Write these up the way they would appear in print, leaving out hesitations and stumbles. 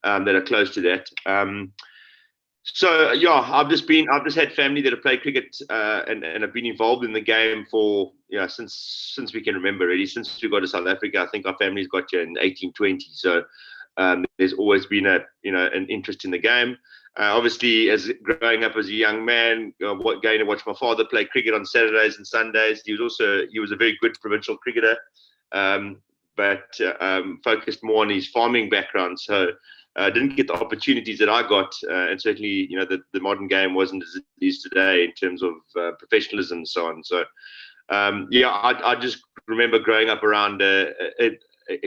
that are close to that. So yeah, I've just had family that have played cricket and have been involved in the game for since we can remember, really, since we got to South Africa. I think our family's got here in 1820. So there's always been an interest in the game. Obviously, as growing up as a young man, going to watch my father play cricket on Saturdays and Sundays. He was a very good provincial cricketer, but focused more on his farming background. So didn't get the opportunities that I got, and certainly, the modern game wasn't as it is today in terms of professionalism and so on. So, I just remember growing up around a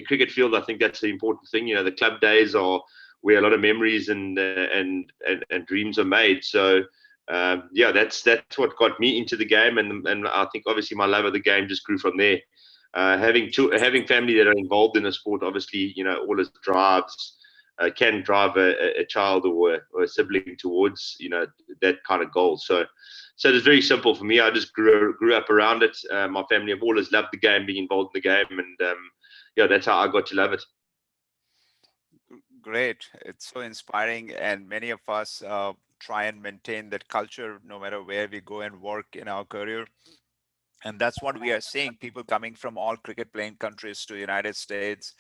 cricket field. I think that's the important thing. The club days are where a lot of memories and dreams are made. So, that's what got me into the game, and I think obviously my love of the game just grew from there. Having family that are involved in the sport, obviously, always can drive a child or a sibling towards that kind of goal. So it's very simple for me. I just grew up around it. My family have always loved the game, being involved in the game, and that's how I got to love it. Great. It's so inspiring, and many of us try and maintain that culture no matter where we go and work in our career. And that's what we are seeing. People coming from all cricket playing countries to United States.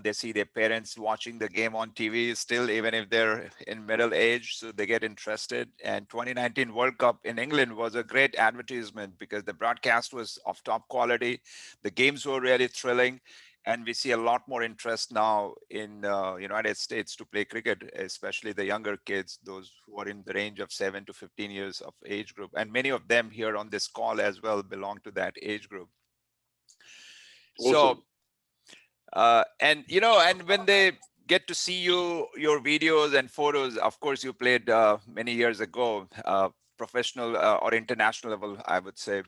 They see their parents watching the game on TV still, even if they're in middle age, so they get interested. And 2019 World Cup in England was a great advertisement because the broadcast was of top quality. The games were really thrilling. And we see a lot more interest now in United States to play cricket, especially the younger kids, those who are in the range of 7 to 15 years of age group. And many of them here on this call as well belong to that age group. Awesome. So, and when they get to see your videos and photos, of course, you played many years ago, professional or international level, I would say.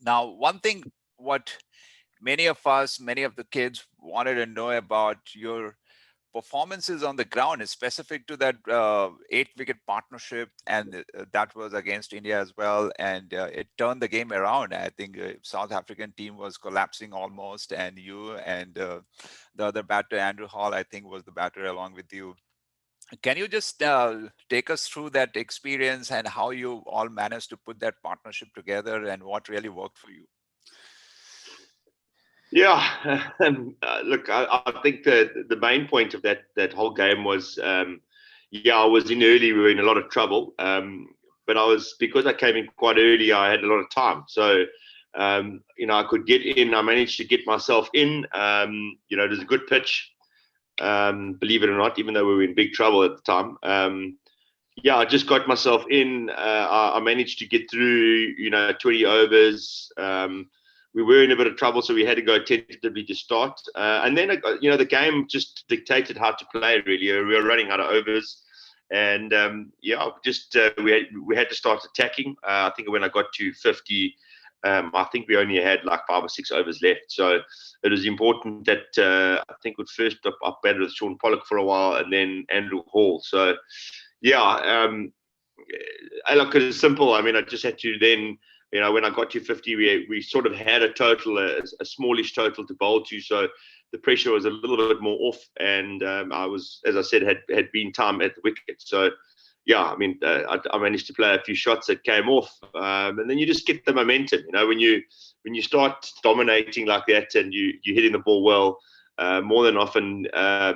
Now, one thing, what many of the kids wanted to know about your performances on the ground is specific to that 8-wicket partnership, and that was against India as well, and it turned the game around. I think South African team was collapsing almost, and you and the other batter, Andrew Hall, I think was the batter along with you. Can you just take us through that experience and how you all managed to put that partnership together and what really worked for you? Yeah, look, I think the main point of that whole game was, I was in early. We were in a lot of trouble, but because I came in quite early, I had a lot of time. So, I could get in. I managed to get myself in. It was a good pitch, believe it or not, even though we were in big trouble at the time. I just got myself in. I managed to get through, 20 overs. We were in a bit of trouble, so we had to go tentatively to start. And then, the game just dictated how to play, really. We were running out of overs. And, we had to start attacking. I think when I got to 50, I think we only had like 5 or 6 overs left. So it was important that I think we'd first up batted with Sean Pollock for a while and then Andrew Hall. So, look, it was simple. I mean, I just had to then, when I got to 50, we sort of had a total, a smallish total to bowl to. So the pressure was a little bit more off. And I was, as I said, had been time at the wicket. So, I mean, I managed to play a few shots that came off. And then you just get the momentum, when you start dominating like that and you're hitting the ball well, more than often, as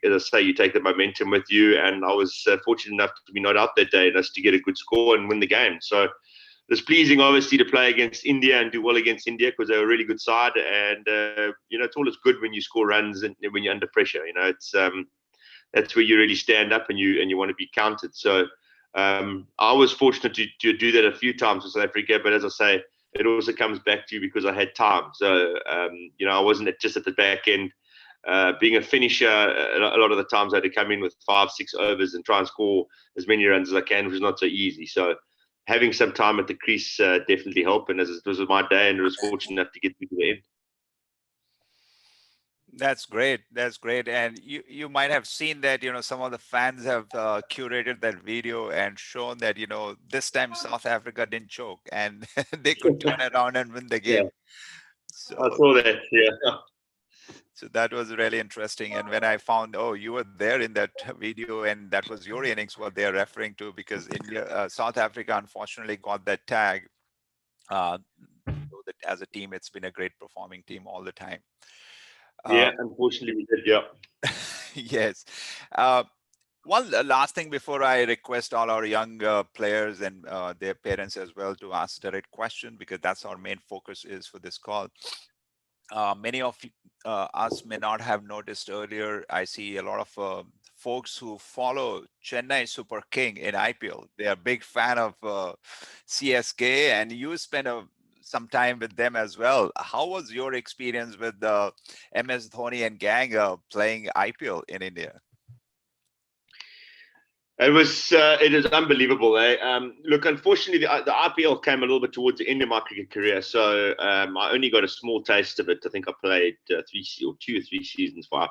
I say, you take the momentum with you. And I was fortunate enough to be not out that day and us to get a good score and win the game. So it's pleasing, obviously, to play against India and do well against India because they're a really good side. And, it's always good when you score runs and when you're under pressure. It's that's where you really stand up and you want to be counted. So I was fortunate to do that a few times in South Africa. But as I say, it also comes back to you because I had time. So, I wasn't just at the back end. Being a finisher, a lot of the times I had to come in with 5, 6 overs and try and score as many runs as I can, which is not so easy. So having some time at the crease definitely helped. And as it was my day, and I was fortunate enough to get to the end. That's great. That's great. And you might have seen that, some of the fans have curated that video and shown that, this time South Africa didn't choke and they could turn around and win the game. Yeah, so I saw that. Yeah. So that was really interesting. And when I found, oh, you were there in that video and that was your innings, what they are referring to, because India, South Africa, unfortunately got that tag. So that as a team, it's been a great performing team all the time. Yeah, unfortunately we did. Yeah. Yes. One last thing before I request all our young players and their parents as well to ask direct question, because that's our main focus is for this call. Many of us may not have noticed earlier. I see a lot of folks who follow Chennai Super King in IPL. They are a big fan of CSK, and you spent some time with them as well. How was your experience with MS Dhoni and gang playing IPL in India? It is unbelievable. Look, unfortunately, the IPL came a little bit towards the end of my cricket career, so I only got a small taste of it. I think I played 2 or 3 seasons for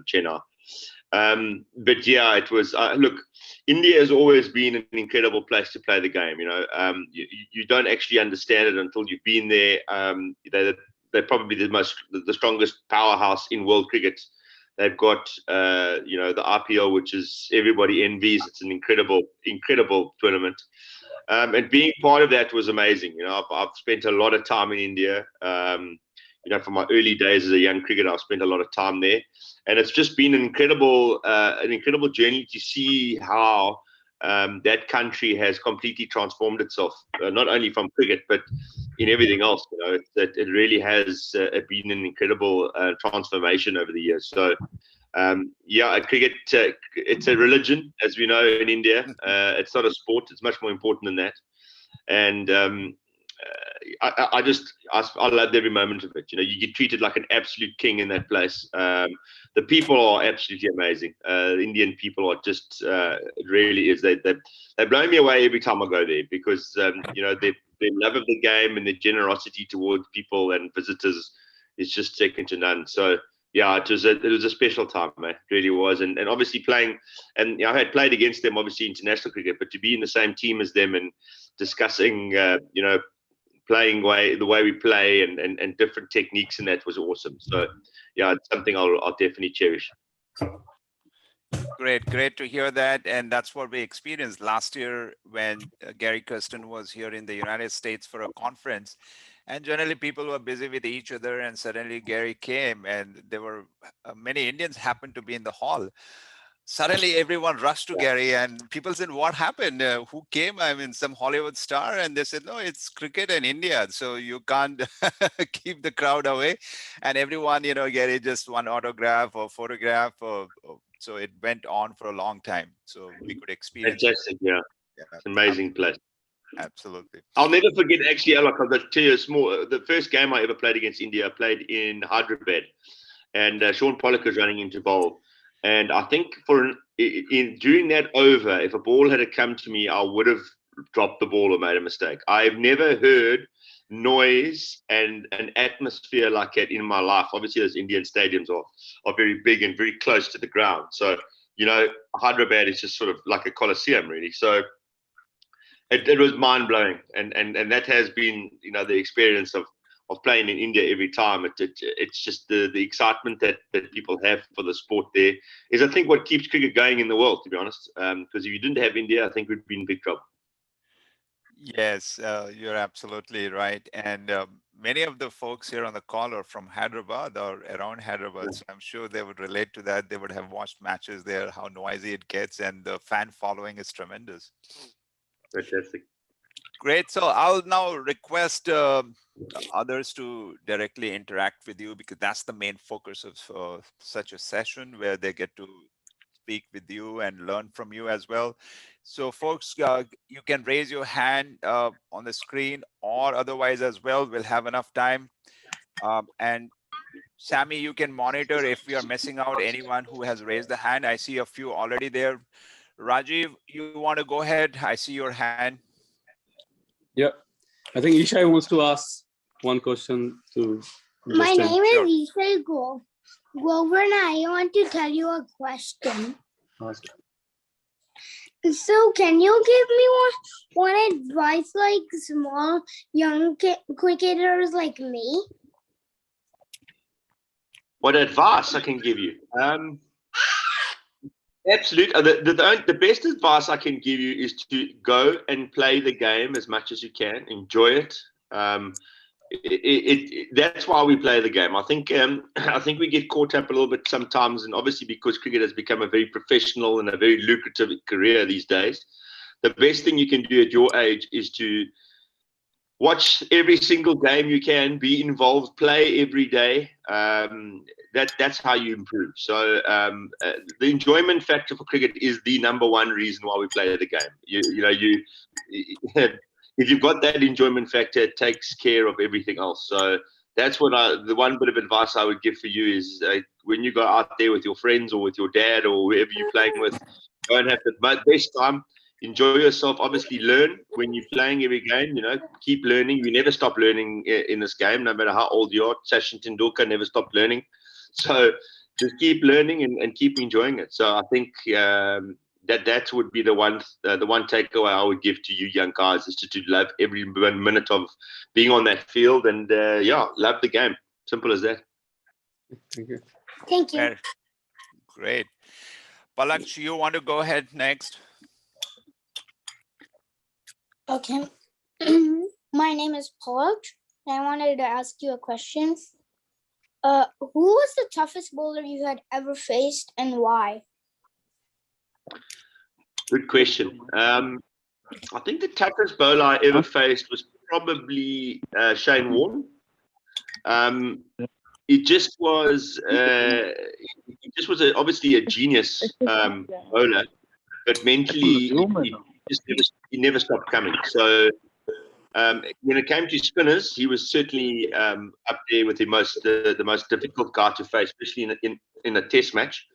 Chennai. But yeah, it was. Look, India has always been an incredible place to play the game. You don't actually understand it until you've been there. They're probably the strongest powerhouse in world cricket. They've got, the IPL, which is everybody envies. It's an incredible tournament. And being part of that was amazing. I've spent a lot of time in India. From my early days as a young cricketer, I've spent a lot of time there. And it's just been an incredible journey to see how that country has completely transformed itself, not only from cricket, but in everything else. It really has been an incredible transformation over the years. So, cricket, it's a religion, as we know in India. It's not a sport. It's much more important than that. And I loved every moment of it. You get treated like an absolute king in that place. The people are absolutely amazing. The Indian people are just, it really is. They blow me away every time I go there, because their love of the game and their generosity towards people and visitors is just second to none. So yeah, it was a special time, mate. It really was. And obviously playing, and I had played against them, obviously international cricket, but to be in the same team as them and discussing, playing the way we play and different techniques, and that was awesome. So yeah, it's something I'll definitely cherish. Great to hear that. And that's what we experienced last year when Gary Kirsten was here in the United States for a conference. And generally people were busy with each other, and suddenly Gary came, and there were many Indians happened to be in the hall. Suddenly everyone rushed to Gary, and people said, what happened? Who came? I mean, some Hollywood star? And they said, no, it's cricket in India, so you can't keep the crowd away. And everyone, Gary just one autograph or photograph, so it went on for a long time. So we could experience. Fantastic, yeah. It's an amazing place. Absolutely. I'll never forget, actually, I'll tell you the first game I ever played against India, I played in Hyderabad, and Sean Pollock was running into bowl. And I think during that over, if a ball had come to me, I would have dropped the ball or made a mistake. I've never heard noise and an atmosphere like that in my life. Obviously, those Indian stadiums are very big and very close to the ground. So, Hyderabad is just sort of like a coliseum, really. So it was mind blowing, and that has been the experience of playing in India every time. It's just the excitement that people have for the sport there is, I think, what keeps cricket going in the world, to be honest. Because if you didn't have India, I think we'd be in big trouble. Yes, you're absolutely right. And many of the folks here on the call are from Hyderabad or around Hyderabad. So I'm sure they would relate to that. They would have watched matches there, how noisy it gets, and the fan following is tremendous. Fantastic. Great. So I'll now request others to directly interact with you, because that's the main focus of such a session, where they get to speak with you and learn from you as well. So folks, you can raise your hand on the screen, or otherwise as well, we'll have enough time. And Sammy, you can monitor if we are missing out anyone who has raised the hand. I see a few already there. Rajiv, you want to go ahead? I see your hand. Yeah, I think Ishai wants to ask one question to Justin. My name is Ishai Grover, and I want to tell you a question. Awesome. So, can you give me one advice, like small young cricketers like me? What advice I can give you? Absolutely. The best advice I can give you is to go and play the game as much as you can. Enjoy it. That's why we play the game. I think I think we get caught up a little bit sometimes, and obviously because cricket has become a very professional and a very lucrative career these days, the best thing you can do at your age is to watch every single game you can, be involved, play every day. That's how you improve. So the enjoyment factor for cricket is the number one reason why we play the game. If you've got that enjoyment factor, it takes care of everything else. So that's what the one bit of advice I would give for you is when you go out there with your friends or with your dad or whoever you're playing with, go and have the best time. Enjoy yourself. Obviously, learn when you're playing every game. Keep learning. You never stop learning in this game, no matter how old you are. Sachin Tendulkar never stopped learning. So just keep learning and keep enjoying it. So I think that would be the one takeaway I would give to you young guys is to love every 1 minute of being on that field and love the game. Simple as that. Thank you. Thank you. Great. Palak, you want to go ahead next? Okay. My name is Paul. I wanted to ask you a question. Who was the toughest bowler you had ever faced and why? Good question. I think the toughest bowler I ever faced was probably Shane Warne. It just was obviously a genius bowler, but mentally he never stopped coming. So when it came to spinners, he was certainly up there with the most difficult guy to face, especially in a test match.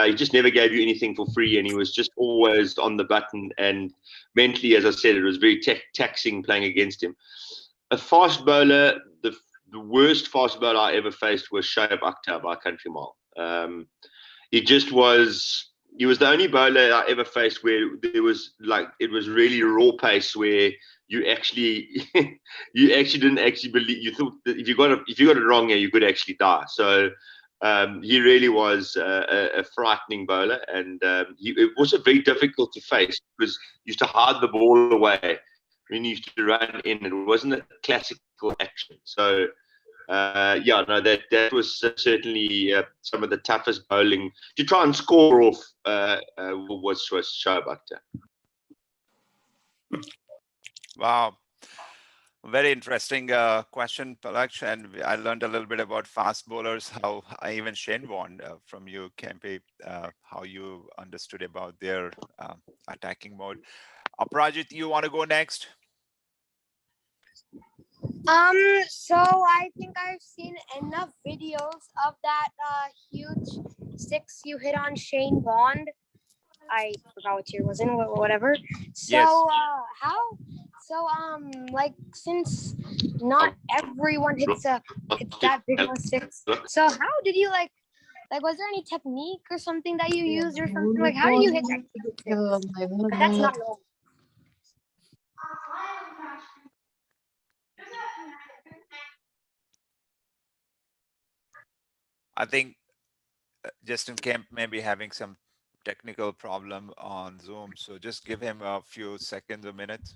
He just never gave you anything for free, and he was just always on the button. And mentally, as I said, it was very taxing playing against him. A fast bowler, the worst fast bowler I ever faced was Shoaib Akhtar by a country mile. He was the only bowler I ever faced where it was really raw pace where you actually didn't actually believe, you thought that if you got it wrong here you could actually die. So he really was a frightening bowler, and it was very difficult to face because he used to hide the ball away when he used to run in. It wasn't a classical action. So that was certainly some of the toughest bowling to try and score off was Shoaib Akhtar. Wow. Very interesting question, Palak. And I learned a little bit about fast bowlers, how even Shane Warne from you, Kempe, how you understood about their attacking mode. Aprajit, you want to go next? So I think I've seen enough videos of that huge six you hit on Shane Bond. I forgot what year it was in, whatever. So Yes. Since not everyone hits that big of a six, so how did you like was there any technique or something that you used or something? Like, how do you hit that six? But that's not normal. I think Justin Kemp may be having some technical problem on Zoom. So just give him a few seconds, a minute.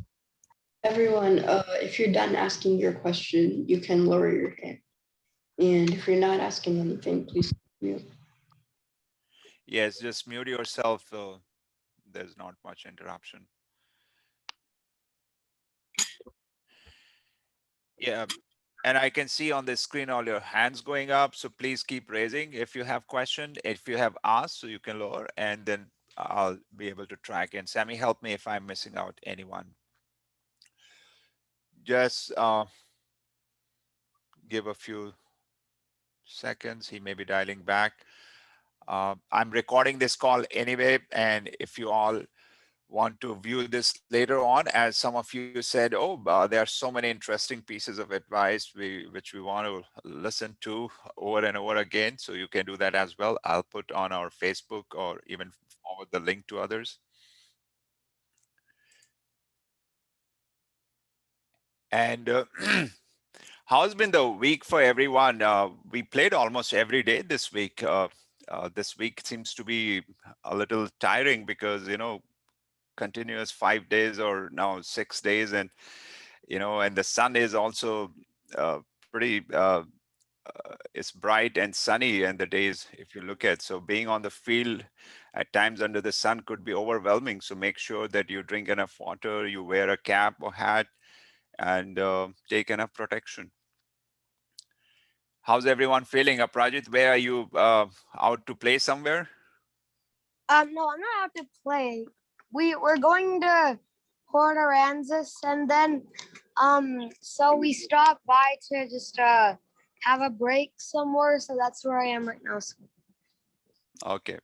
Everyone, if you're done asking your question, you can lower your hand. And if you're not asking anything, please mute. Yes, just mute yourself so there's not much interruption. Yeah, and I can see on the screen all your hands going up. So please keep raising if you have questions. If you have asked, so you can lower, and then I'll be able to track. And Sammy, help me if I'm missing out anyone. Just give a few seconds. He may be dialing back. I'm recording this call anyway, and if you all want to view this later on, as some of you said, there are so many interesting pieces of advice which we want to listen to over and over again. So you can do that as well. I'll put on our Facebook or even forward the link to others. And How's been the week for everyone? We played almost every day this week. This week seems to be a little tiring because, continuous 5 days or now 6 days, and and the sun is also pretty it's bright and sunny, and the days, if you look at, so being on the field at times under the sun could be overwhelming. So make sure that you drink enough water, you wear a cap or hat, and take enough protection. How's everyone feeling? Aprajit, where are you, out to play somewhere? No, I'm not out to play. We're going to Port Aransas, and then so we stopped by to just have a break somewhere. So that's where I am right now. Okay.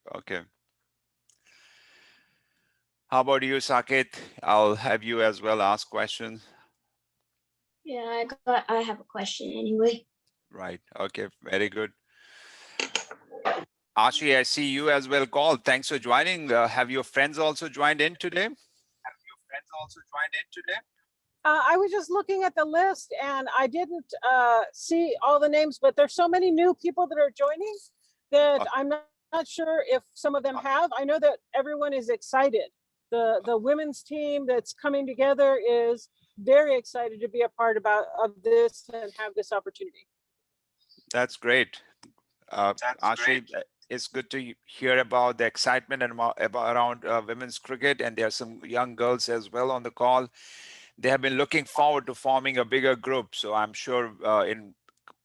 How about you, Saket? I'll have you as well ask questions. Yeah, I have a question anyway. Right. Okay. Very good. Ashi, I see you as well called. Thanks for joining. Have your friends also joined in today? I was just looking at the list and I didn't see all the names, but there's so many new people that are joining that I'm not sure if some of them have. I know that everyone is excited. The women's team that's coming together is very excited to be a part of this and have this opportunity. That's great. Ashi, it's good to hear about the excitement and around women's cricket, and there are some young girls as well on the call. They have been looking forward to forming a bigger group. So I'm sure in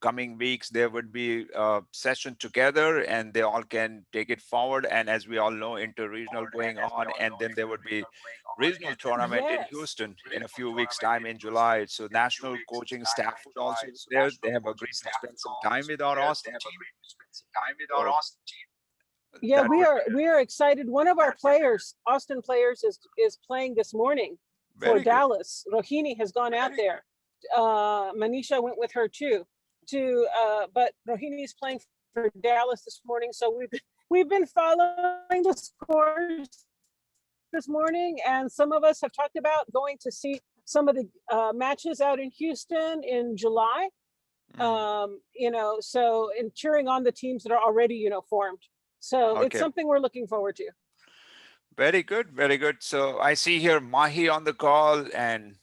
coming weeks, there would be a session together and they all can take it forward. And as we all know, inter-regional going on, and then there would be regional tournament in Houston in a few weeks' time in July. So national coaching staff would also be there. They have agreed to spend some time with our Austin team. Yeah, we are excited. One of our players, Austin players, is playing this morning for Dallas. Rohini has gone out there. Manisha went with her too. But Rohini is playing for Dallas this morning. So we've been following the scores this morning, and some of us have talked about going to see some of the matches out in Houston in July. So and cheering on the teams that are already formed. So it's something we're looking forward to. Very good, very good. So I see here Mahi on the call and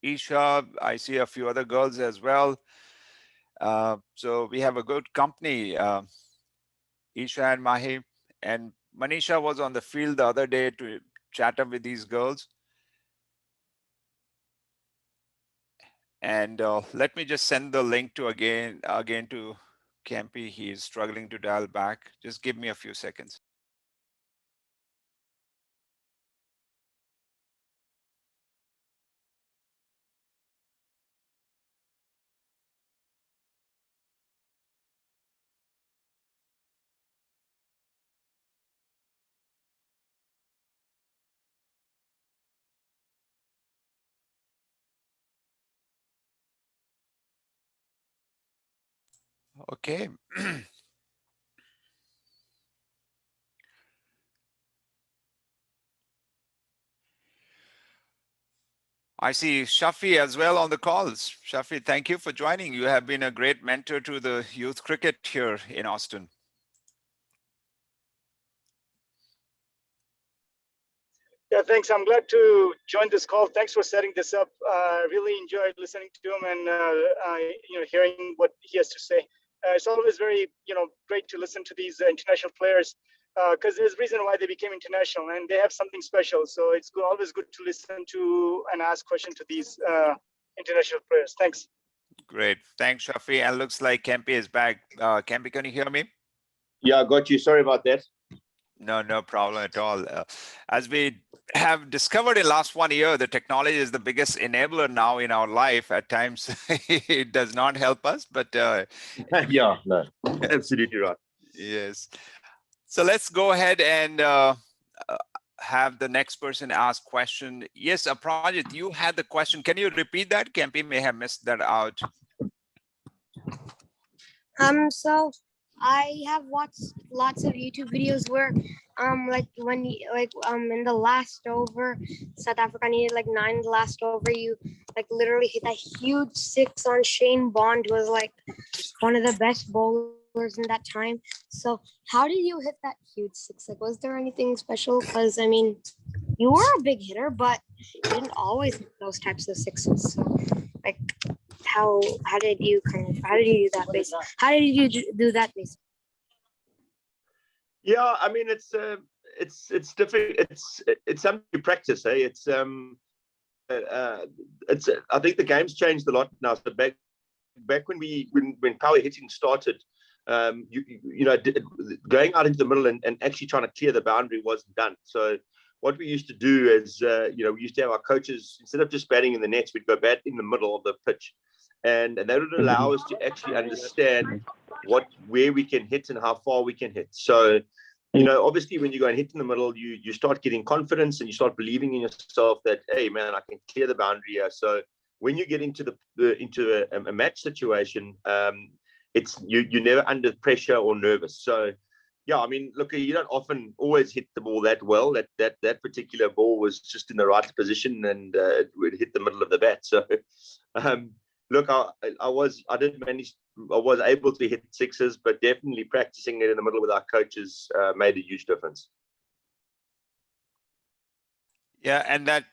Isha. I see a few other girls as well. So we have a good company, Isha and Mahi. And Manisha was on the field the other day to chat up with these girls. And let me just send the link to again to Kempi. He is struggling to dial back. Just give me a few seconds. Okay. I see Shafi as well on the calls. Shafi, thank you for joining. You have been a great mentor to the youth cricket here in Austin. Yeah, thanks. I'm glad to join this call. Thanks for setting this up. Really enjoyed listening to him and hearing what he has to say. It's always very great to listen to these international players because there's a reason why they became international and they have something special. So it's always good to listen to and ask questions to these international players. Thanks. Great. Thanks, Shafi. And looks like Kempi is back. Kempi, can you hear me? Yeah, got you. Sorry about that. No problem at all. As we have discovered in last 1 year, the technology is the biggest enabler now in our life. At times, it does not help us, but yeah, no, absolutely right. Yes. So let's go ahead and have the next person ask question. Yes, Aprajit, you had the question. Can you repeat that? Kempi may have missed that out. So I have watched lots of YouTube videos where, like when in the last over, South Africa needed like 9 in the last over. You like literally hit that huge 6 on Shane Bond, who was like one of the best bowlers in that time. So how did you hit that huge 6? Like, was there anything special? Because I mean, you were a big hitter, but you didn't always hit those types of 6s. So like, how did you do that basically? How did you do that basically? Yeah, I mean it's different. It's something you practice. It's I think the game's changed a lot now. So back when power hitting started, going out into the middle and actually trying to clear the boundary wasn't done. So what we used to do is, we used to have our coaches, instead of just batting in the nets, we'd go bat in the middle of the pitch. And that would allow us to actually understand where we can hit and how far we can hit. So, obviously when you go and hit in the middle, you start getting confidence and you start believing in yourself that, hey man, I can clear the boundary here. So when you get into a match situation, it's you're never under pressure or nervous. So yeah, I mean, look, you don't often always hit the ball that well. That particular ball was just in the right position and it would hit the middle of the bat. So look, I was able to hit 6s, but definitely practicing it in the middle with our coaches made a huge difference. Yeah, and that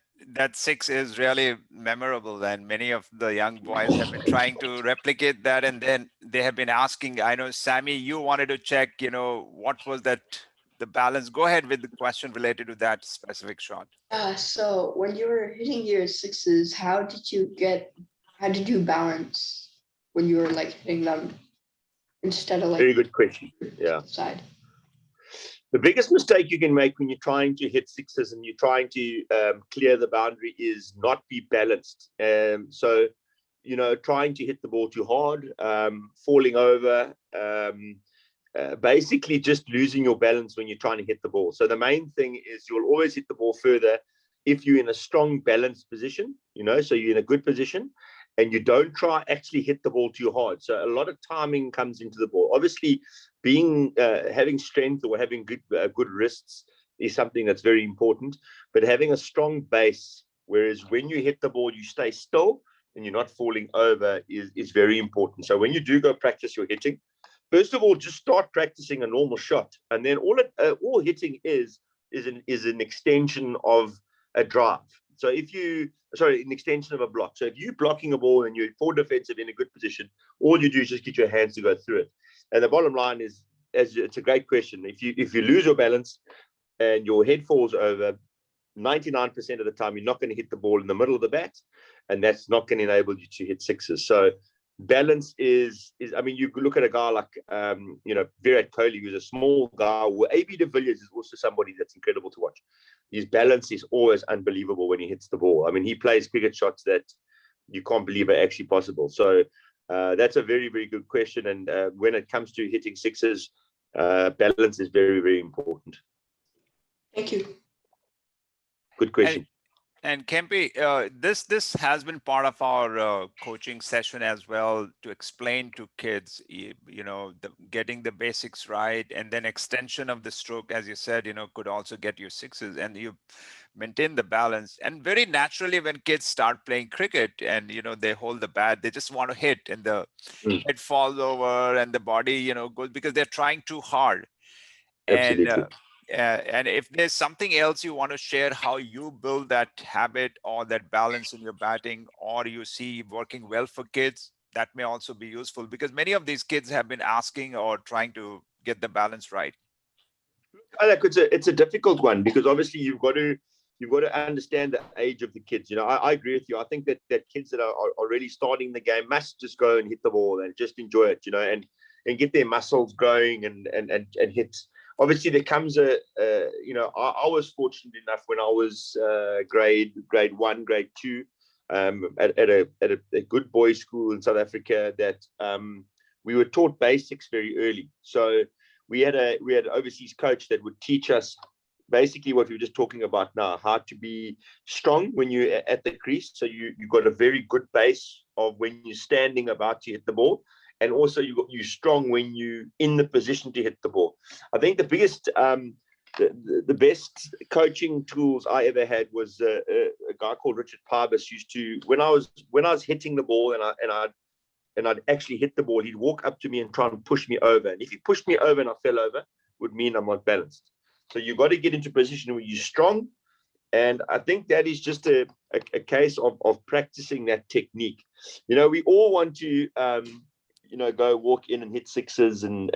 6 is really memorable, and many of the young boys have been trying to replicate that, and then they have been asking. I know, Sammy, you wanted to check, what was the balance. Go ahead with the question related to that specific shot. So when you were hitting your 6s, how did you balance when you were like hitting them instead of like very good question? Yeah. Side. The biggest mistake you can make when you're trying to hit 6s and you're trying to clear the boundary is not be balanced. So, trying to hit the ball too hard, falling over, basically just losing your balance when you're trying to hit the ball. So the main thing is you'll always hit the ball further if you're in a strong balanced position, so you're in a good position and you don't try actually hit the ball too hard. So a lot of timing comes into the ball. Obviously, having strength or having good wrists is something that's very important, but having a strong base, whereas when you hit the ball, you stay still and you're not falling over is very important. So when you do go practice your hitting, first of all, just start practicing a normal shot. And then all hitting is an extension of a drive. So an extension of a block. So if you're blocking a ball and you're forward defensive in a good position, all you do is just get your hands to go through it. And the bottom line is, it's a great question. If you lose your balance and your head falls over, 99% of the time, you're not going to hit the ball in the middle of the bat, and that's not going to enable you to hit 6s. So balance is I mean, you look at a guy like Virat Kohli, who's a small guy. AB de Villiers is also somebody that's incredible to watch. His balance is always unbelievable when he hits the ball. I mean, he plays cricket shots that you can't believe are actually possible. So that's a very, very good question. And when it comes to hitting 6s, balance is very, very important. Thank you. Good question. And Kempe, this has been part of our coaching session as well, to explain to kids, getting the basics right, and then extension of the stroke, as you said, could also get you 6s, and you maintain the balance. And very naturally, when kids start playing cricket and they hold the bat, they just want to hit, and the head falls over and the body goes, because they're trying too hard. Absolutely. And if there's something else you want to share, how you build that habit or that balance in your batting, or you see working well for kids, that may also be useful, because many of these kids have been asking or trying to get the balance right. It's a difficult one, because obviously you've got to understand the age of the kids. I agree with you. I think that kids that are really starting the game must just go and hit the ball and just enjoy it, and get their muscles going and hit. Obviously, there comes I was fortunate enough when I was grade 1, grade 2, at a good boys' school in South Africa, that we were taught basics very early. So we had an overseas coach that would teach us basically what we were just talking about now, how to be strong when you're at the crease. So you've got a very good base of when you're standing about to hit the ball, and also you're strong when you in the position to hit the ball. I think the biggest the best coaching tools I ever had was a guy called Richard Parbus used to, when I was hitting the ball and I'd actually hit the ball, he'd walk up to me and try and push me over. And if he pushed me over and I fell over, would mean I'm not balanced. So you've got to get into a position where you're strong. And I think that is just a case of practicing that technique. You know, we all want to, you know, go walk in and hit sixes and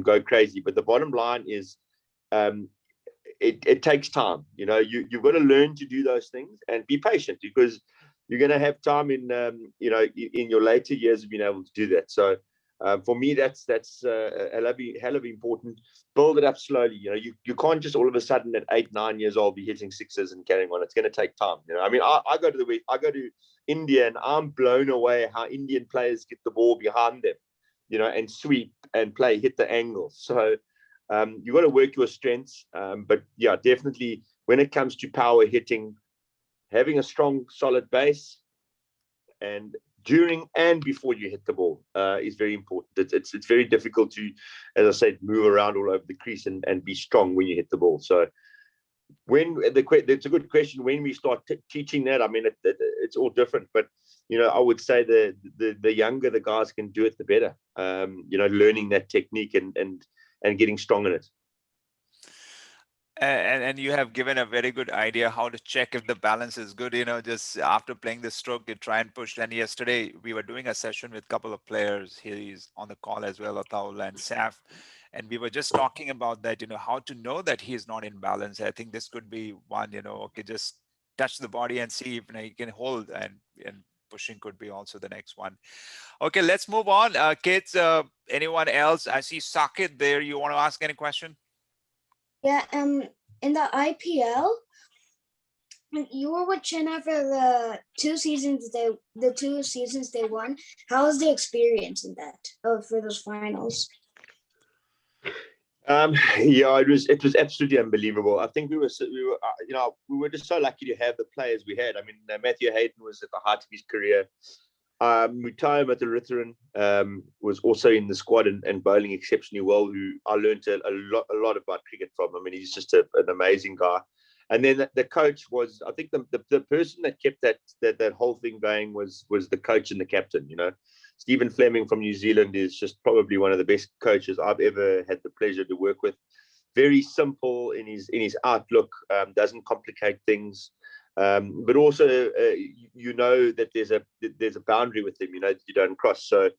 go crazy. But the bottom line is, it takes time. You know, you've got to learn to do those things and be patient, because you're going to have time in, you know, in your later years of being able to do that. So for me, that's a hell of important. Build it up slowly. You know, you can't just all of a sudden at 8, 9 years old be hitting sixes and carrying on. It's going to take time. You know, I mean, I go to India and I'm blown away how Indian players get the ball behind them, you know, and sweep and hit the angles. So you've got to work your strengths. But yeah, definitely when it comes to power hitting, having a strong, solid base, and during and before you hit the ball is very important. It's very difficult to, as I said, move around all over the crease and be strong when you hit the ball. So it's a good question. When we start teaching that, I mean, it's all different. But you know, I would say the younger the guys can do it, the better. You know, learning that technique and getting strong in it. And you have given a very good idea how to check if the balance is good. You know, just after playing the stroke, you try and push. And yesterday we were doing a session with a couple of players. He's on the call as well, Ataul and Saf. And we were just talking about that, you know, how to know that he is not in balance. I think this could be one, you know, okay, just touch the body and see if, you know, he can hold, and pushing could be also the next one. Okay, let's move on. Kids, anyone else? I see Sakit there. You want to ask any question? Yeah, in the IPL, you were with Chennai for the two seasons they won. How was the experience in that for those finals? Yeah, it was absolutely unbelievable. I think we were you know, we were just so lucky to have the players we had. I mean, Matthew Hayden was at the height of his career. Mutaya Matharitharan was also in the squad and bowling exceptionally well, who I learned a lot about cricket from. I mean, he's just an amazing guy. And then the coach was, I think the person that kept that whole thing going was the coach and the captain. You know, Stephen Fleming from New Zealand is just probably one of the best coaches I've ever had the pleasure to work with. Very simple in his outlook, doesn't complicate things. But also, you know that there's a boundary with him, you know, that you don't cross. So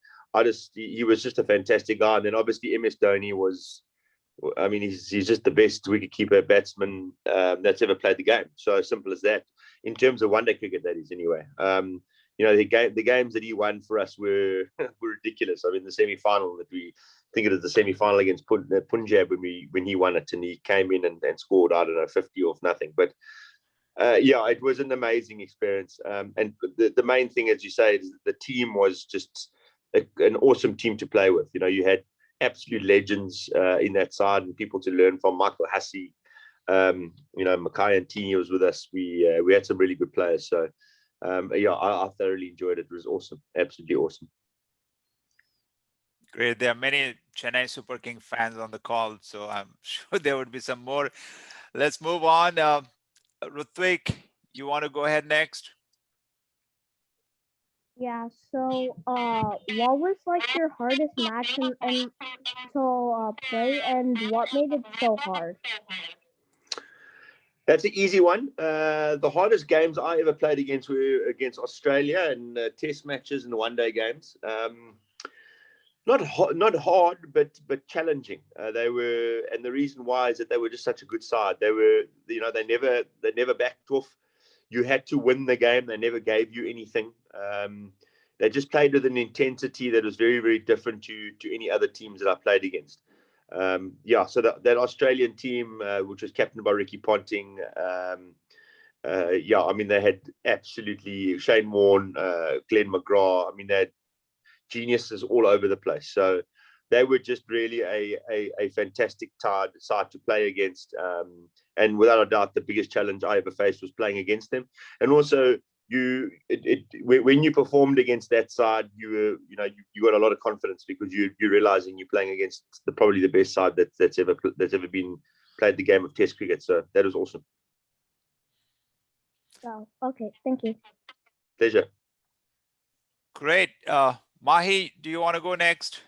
he was just a fantastic guy. And then obviously MS Dhoni was, I mean, he's just the best wicketkeeper batsman that's ever played the game. So simple as that. In terms of one-day cricket, that is anyway. You know, the games that he won for us were ridiculous. I mean, the semi-final that I think it was the semi-final against Punjab when he won it, and he came in and scored, I don't know, 50 off nothing. But yeah, it was an amazing experience. And the main thing, as you say, is the team was just an awesome team to play with. You know, you had absolute legends in that side and people to learn from. Michael Hussey, you know, Mackay and Tini was with us. We had some really good players. So yeah, I thoroughly enjoyed it. It was awesome, absolutely awesome. Great. There are many Chennai Super King fans on the call, so I'm sure there would be some more. Let's move on. Rutvik, you want to go ahead next? Yeah, so what was like your hardest match and to play, and what made it so hard? That's an easy one. The hardest games I ever played against were against Australia and test matches and one-day games. Not hard, but challenging. They were, and the reason why is that they were just such a good side. They were, you know, they never backed off. You had to win the game. They never gave you anything. They just played with an intensity that was very, very different to any other teams that I played against. Yeah, so that Australian team, which was captained by Ricky Ponting, yeah, I mean, they had absolutely Shane Warne, Glenn McGrath. I mean, they had geniuses all over the place. So they were just really a fantastic side to play against. And without a doubt, the biggest challenge I ever faced was playing against them. And also, when you performed against that side, you got a lot of confidence because you're realizing you're playing against probably the best side that's ever been played the game of Test cricket. So that was awesome. Wow. Okay. Thank you. Pleasure. Great. Mahi, do you want to go next?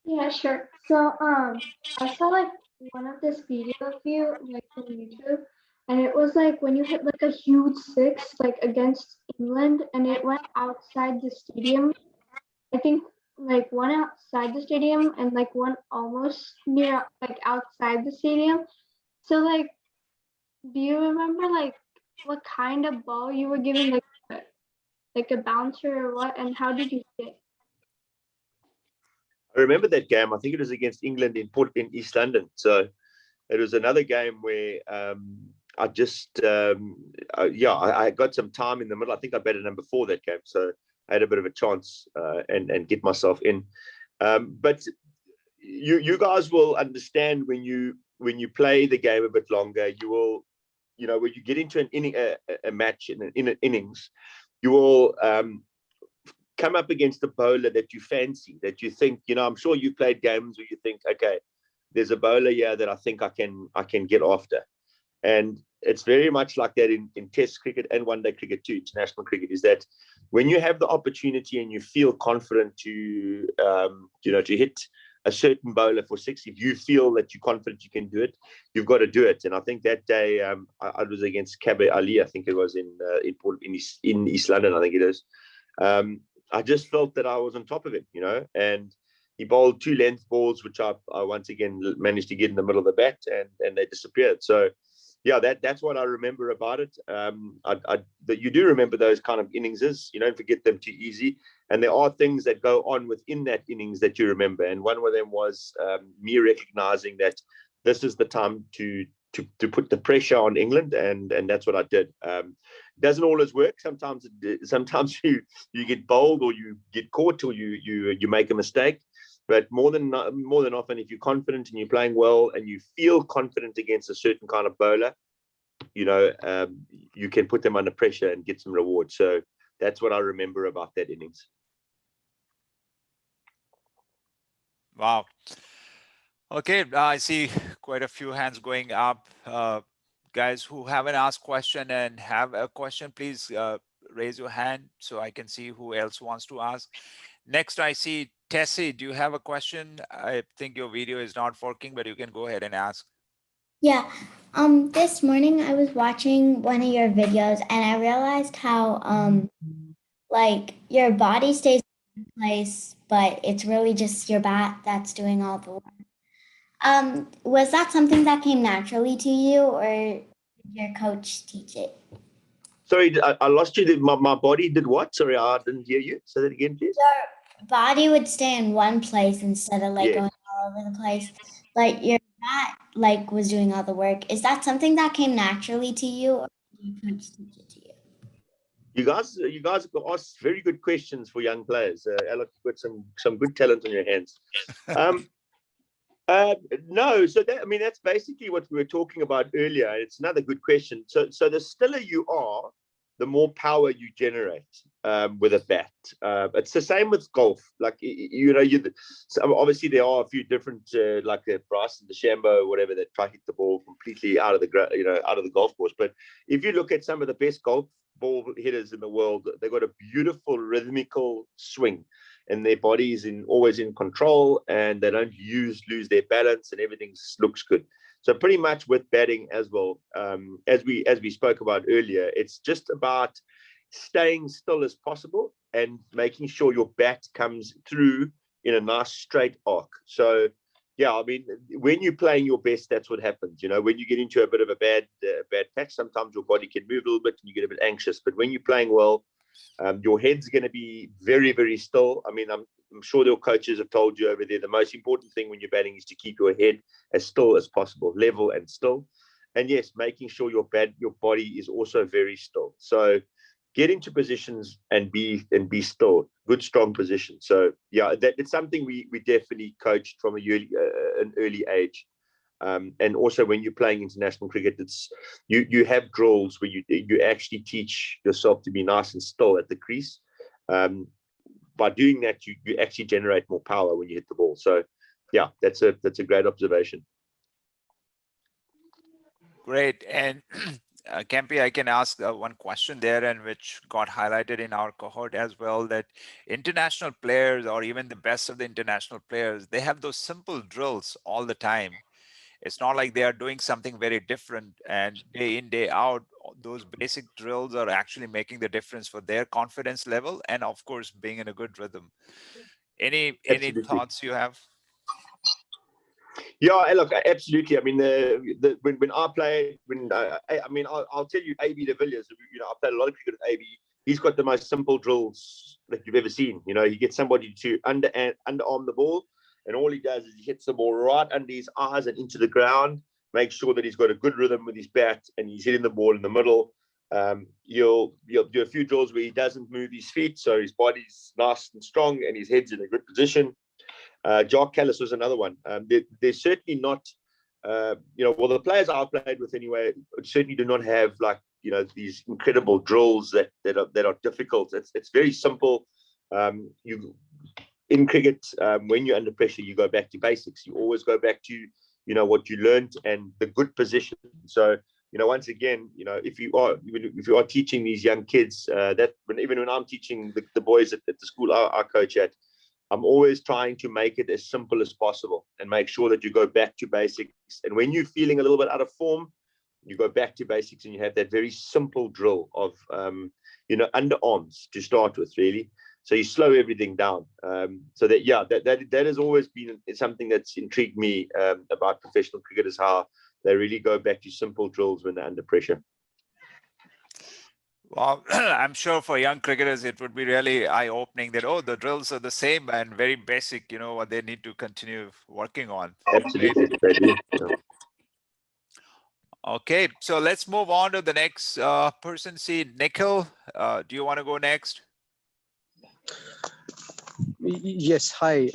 Yeah, sure. So I saw like one of this video of you like from YouTube, and it was like when you hit like a huge six like against England, and it went outside the stadium. I think like one outside the stadium and like one almost near like outside the stadium. So like, do you remember like what kind of ball you were given, like a bouncer or what, and how did you hit it? I remember that game. I think it was against England in East London. So it was another game where I just I got some time in the middle. I think I batted number 4 that game, so I had a bit of a chance and get myself in. But you guys will understand when you play the game a bit longer. You will, when you get into a match in an innings, you will come up against a bowler that you fancy, that you think, I'm sure you played games where you think, okay, there's a bowler here that I think I can get after. And it's very much like that in Test cricket and one-day cricket too, international cricket, is that when you have the opportunity and you feel confident to hit a certain bowler for 6, if you feel that you're confident you can do it, you've got to do it. And I think that day I was against Kabe Ali. I think it was in East London. I think it is. I just felt that I was on top of it, and he bowled 2 length balls, which I once again managed to get in the middle of the bat, and they disappeared. So, yeah, that's what I remember about it. That you do remember those kind of innings. You don't forget them too easy. And there are things that go on within that innings that you remember. And one of them was me recognizing that this is the time to put the pressure on England, and that's what I did. It doesn't always work. Sometimes you get bowled or you get caught or you make a mistake. But more than often, if you're confident and you're playing well and you feel confident against a certain kind of bowler, you can put them under pressure and get some reward. So that's what I remember about that innings. Wow. Okay, I see quite a few hands going up. Guys who haven't asked question and have a question, please raise your hand so I can see who else wants to ask. Next, I see Tessie. Do you have a question? I think your video is not working, but you can go ahead and ask. Yeah. This morning I was watching one of your videos and I realized how like your body stays in place, but it's really just your bat that's doing all the work. Was that something that came naturally to you, or did your coach teach it? Sorry, I lost you. My body did what? Sorry, I didn't hear you. Say that again, please. Your body would stay in one place instead of like going all over the place, but your bat was doing all the work. Is that something that came naturally to you, or did your coach teach it to you? You guys ask very good questions for young players. Alec, you've got some good talent on your hands. No, so that's basically what we were talking about earlier. It's another good question. So the stiller you are, the more power you generate with a bat. It's the same with golf. Like so obviously there are a few different like the Bryson DeChambeau or whatever that try to hit the ball completely out of the golf course. But if you look at some of the best golf ball hitters in the world, they've got a beautiful rhythmical swing. And their body is always in control, and they don't lose their balance, and everything looks good. So pretty much with batting as well, as we spoke about earlier, it's just about staying still as possible and making sure your bat comes through in a nice straight arc. So yeah, when you're playing your best, that's what happens. When you get into a bit of a bad patch, sometimes your body can move a little bit and you get a bit anxious. But when you're playing well, your head's going to be very, very still. I'm sure your coaches have told you over there, the most important thing when you're batting is to keep your head as still as possible, level and still. And yes, making sure your body is also very still. So get into positions and be still, good, strong position. So yeah, it's something we definitely coached from an early age. And also when you're playing international cricket, it's you have drills where you actually teach yourself to be nice and still at the crease. By doing that, you actually generate more power when you hit the ball. So yeah, that's a great observation. Great. And Kempi, I can ask one question there, and which got highlighted in our cohort as well, that international players, or even the best of the international players, they have those simple drills all the time. It's not like they are doing something very different, and day in, day out, those basic drills are actually making the difference for their confidence level, and of course, being in a good rhythm. Any thoughts you have? Yeah, look, absolutely. I mean, when I play, I'll tell you, AB de Villiers. I played a lot of cricket with AB. He's got the most simple drills that you've ever seen. He gets somebody to underarm the ball, and all he does is he hits the ball right under his eyes and into the ground. Make sure that he's got a good rhythm with his bat, and he's hitting the ball in the middle. You'll do a few drills where he doesn't move his feet, so his body's nice and strong, and his head's in a good position. Jock Callis was another one. They're certainly not, well, the players I've played with anyway certainly do not have these incredible drills that are difficult. It's very simple. In cricket, when you're under pressure, you go back to basics. You always go back to what you learned and the good position. So once again, if you are teaching these young kids, even when I'm teaching the boys at the school I coach at, I'm always trying to make it as simple as possible and make sure that you go back to basics. And when you're feeling a little bit out of form, you go back to basics and you have that very simple drill of, underarms to start with, really. So you slow everything down. So that has always been something that's intrigued me about professional cricketers, how they really go back to simple drills when they're under pressure. Well, I'm sure for young cricketers, it would be really eye-opening that, the drills are the same and very basic, what they need to continue working on. Absolutely. Okay, so let's move on to the next person. See, Nikhil, do you want to go next? Yes, hi.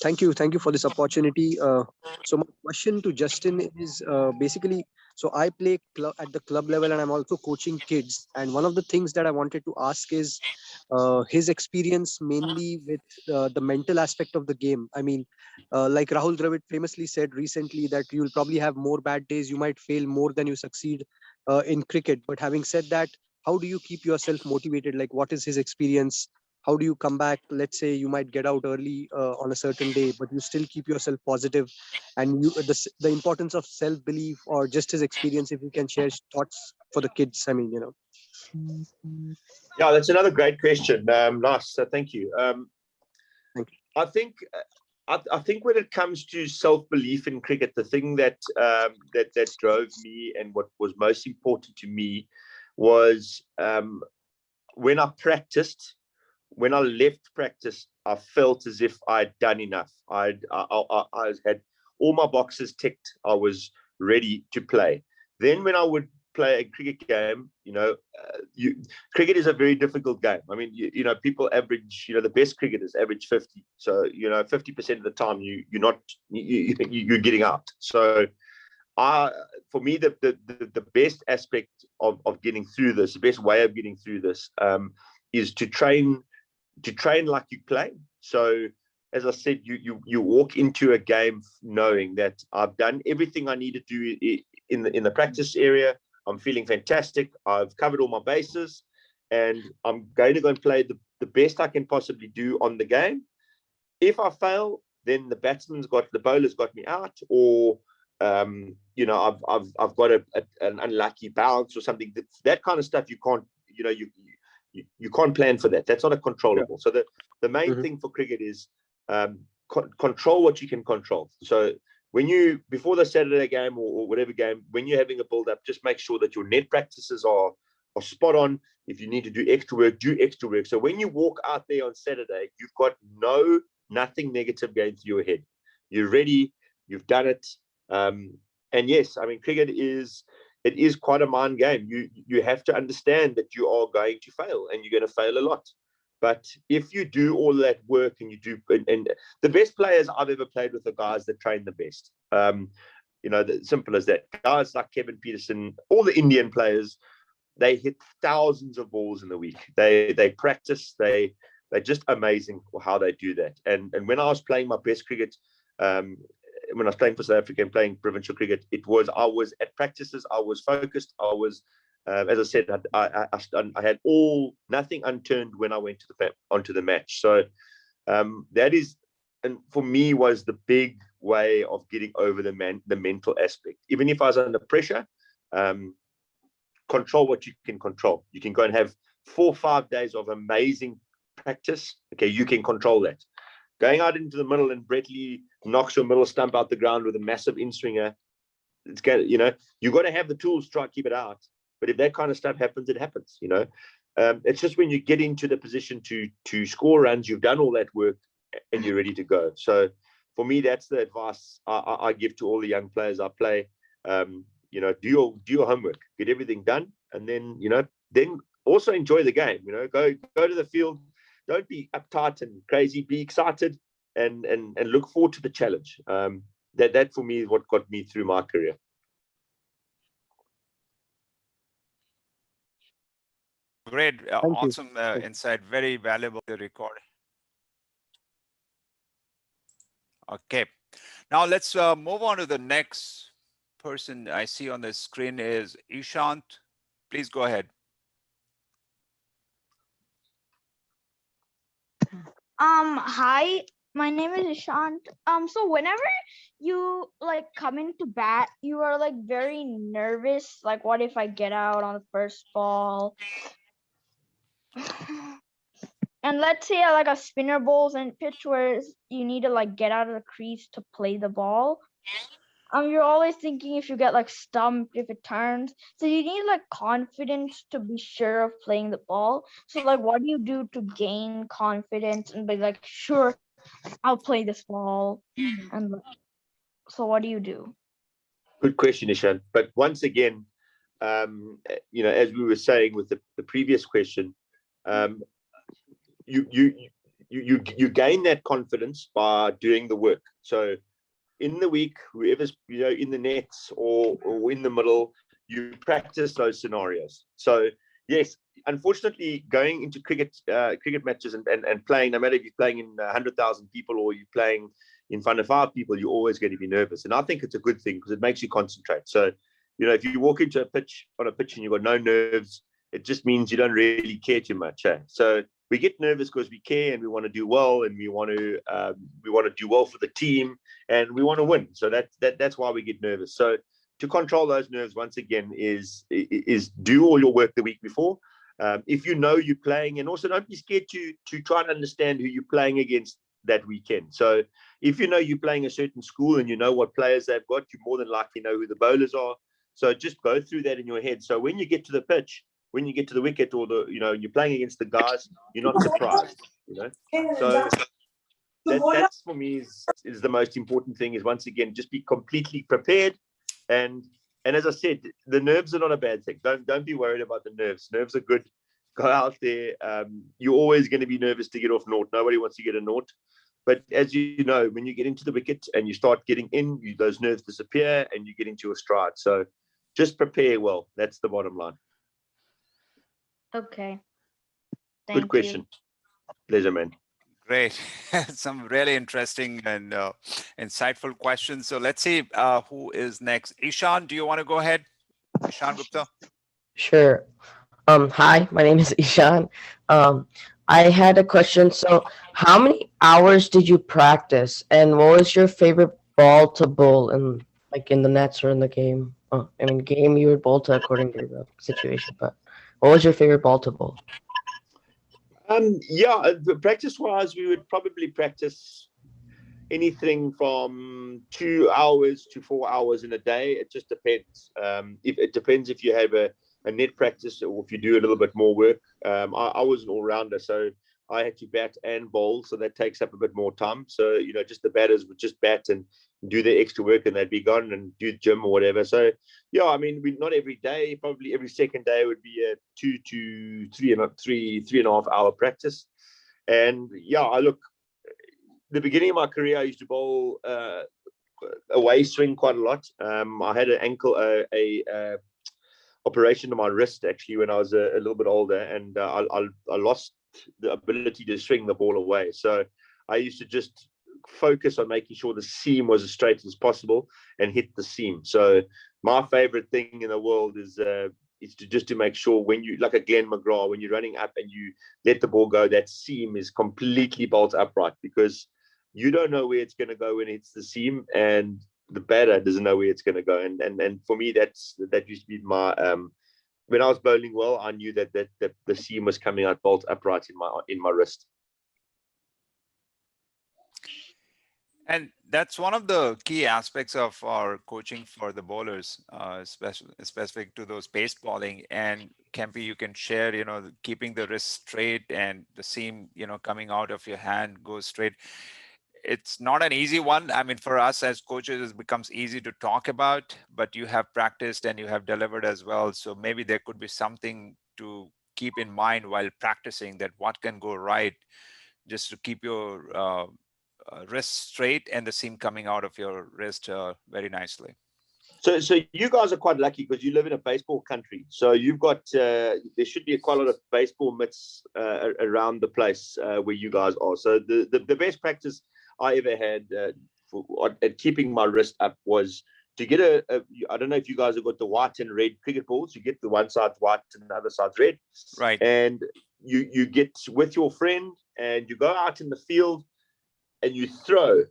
Thank you for this opportunity. So my question to Justin is basically, so I play at the club level and I'm also coaching kids. And one of the things that I wanted to ask is his experience mainly with the mental aspect of the game. I mean, like Rahul Dravid famously said recently that you'll probably have more bad days, you might fail more than you succeed in cricket. But having said that, how do you keep yourself motivated? Like, what is his experience? How do you come back? Let's say you might get out early on a certain day, but you still keep yourself positive, and the importance of self-belief, or just his experience, if you can share thoughts for the kids. I mean, Yeah, that's another great question. Nice. So thank you. Thank you. I think when it comes to self-belief in cricket, the thing that drove me and what was most important to me was when I practiced. When I left practice, I felt as if I'd done enough. I had all my boxes ticked. I was ready to play. Then when I would play a cricket game, cricket is a very difficult game. I mean, people average, the best cricketers average 50. So, 50% of the time you're getting out. So for me, the best aspect of getting through this, the best way of getting through this is to train like you play. So as I said, you walk into a game knowing that I've done everything I need to do in the practice area. I'm feeling fantastic. I've covered all my bases, and I'm going to go and play the best I can possibly do on the game. If I fail, then the bowler's got me out, or I've got an unlucky bounce or something. That kind of stuff you can't, you can't plan for that. That's not a controllable. So the main thing for cricket is control what you can control. So before the Saturday game or whatever game, when you're having a build-up, just make sure that your net practices are spot on. If you need to do extra work, do extra work. So when you walk out there on Saturday, you've got nothing negative going through your head. You're ready. You've done it. And yes, I mean, cricket is quite a mind game. You have to understand that you are going to fail, and you're going to fail a lot. But if you do all that work and you do, and the best players I've ever played with are guys that train the best. simple as that. Guys like Kevin Peterson, all the Indian players, they hit thousands of balls in the week. They practice. They're just amazing how they do that. And when I was playing my best cricket, when I was playing for South Africa and playing provincial cricket, I was at practices. I was focused. I was, as I said, I had nothing unturned when I went onto the match. So that is, and for me, was the big way of getting over the mental aspect. Even if I was under pressure, control what you can control. You can go and have 4 or 5 days of amazing practice. Okay, you can control that. Going out into the middle and Brett Lee knocks your middle stump out the ground with a massive in-swinger, it's going to, you got to have the tools to try to keep it out. But if that kind of stuff happens, it happens. It's just when you get into the position to score runs, you've done all that work and you're ready to go. So for me, that's the advice I give to all the young players I play. Do your homework, get everything done, and then then also enjoy the game. Go to the field. Don't be uptight and crazy. Be excited and look forward to the challenge. That for me is what got me through my career. Great, awesome insight. Very valuable to record. Okay, now let's move on to the next person I see on the screen is Ishant. Please go ahead. Hi, my name is Ishant. So whenever you come into bat, you are very nervous. Like, what if I get out on the first ball? And let's say a spinner bowls and pitch where you need to get out of the crease to play the ball. You're always thinking if you get stumped, if it turns. So you need confidence to be sure of playing the ball. So what do you do to gain confidence and be sure, I'll play this ball? And so what do you do? Good question, Ishan. But once again, as we were saying with the previous question, you gain that confidence by doing the work. So in the week, whoever's in the nets or in the middle, you practice those scenarios. So yes, unfortunately, going into cricket matches and playing, no matter if you're playing in 100,000 people or you're playing in front of 5 people, you're always going to be nervous. And I think it's a good thing because it makes you concentrate. So if you walk into a pitch and you've got no nerves, it just means you don't really care too much. So we get nervous because we care and we want to do well, and we want to do well for the team, and we want to win. So that's why we get nervous. So to control those nerves, once again, is do all your work the week before. If you're playing, and also don't be scared to try and understand who you're playing against that weekend. So if you're playing a certain school and you know what players they've got, you more than likely know who the bowlers are. So just go through that in your head. So when you get to the pitch, when you get to the wicket, or you're playing against the guys, you're not surprised. So that's for me is the most important thing. Is once again just be completely prepared, and as I said, the nerves are not a bad thing. Don't be worried about the nerves. Nerves are good. Go out there. You're always going to be nervous to get off naught. Nobody wants to get a naught. But as you know, when you get into the wicket and you start getting in, those nerves disappear and you get into a stride. So just prepare well. That's the bottom line. Okay. Good question. Pleasure, man. Great. Some really interesting and insightful questions. So let's see who is next. Ishan, do you want to go ahead? Ishan Gupta. Sure. Hi, my name is Ishan. I had a question. So how many hours did you practice, and what was your favorite ball to bowl in the nets or in the game? Game you would bowl to according to the situation, but what was your favorite ball to bowl? Practice-wise, we would probably practice anything from 2 hours to 4 hours in a day. It just depends. It depends if you have a net practice or if you do a little bit more work. I was an all-rounder, so I had to bat and bowl, so that takes up a bit more time. So just the batters would just bat and do their extra work, and they'd be gone and do the gym or whatever. So we not every day, probably every second day would be a 2 to 3.5 hour practice. And I look, the beginning of my career, I used to bowl away swing quite a lot. I had an ankle operation on my wrist actually when I was a little bit older, and I lost the ability to swing the ball away. So I used to just focus on making sure the seam was as straight as possible and hit the seam. So my favorite thing in the world is to make sure when you, like a Glenn McGrath, when you're running up and you let the ball go, that seam is completely bolt upright, because you don't know where it's going to go when it's the seam, and the batter doesn't know where it's going to go. And for me, that used to be my when I was bowling well, I knew that the seam was coming out bolt upright in my wrist. And that's one of the key aspects of our coaching for the bowlers, specific to those pace bowling. And Kempy, you can share, keeping the wrist straight and the seam, coming out of your hand goes straight. It's not an easy one. I mean, for us as coaches, it becomes easy to talk about, but you have practiced and you have delivered as well. So maybe there could be something to keep in mind while practicing, that what can go right, just to keep your wrist straight and the seam coming out of your wrist very nicely. So you guys are quite lucky because you live in a baseball country. So you've got there should be quite a lot of baseball mitts around the place where you guys are. So the best practice I ever had at keeping my wrist up was to get I don't know if you guys have got the white and red cricket balls. You get the one side white and the other side's red. Right. And you get with your friend and you go out in the field and you throw,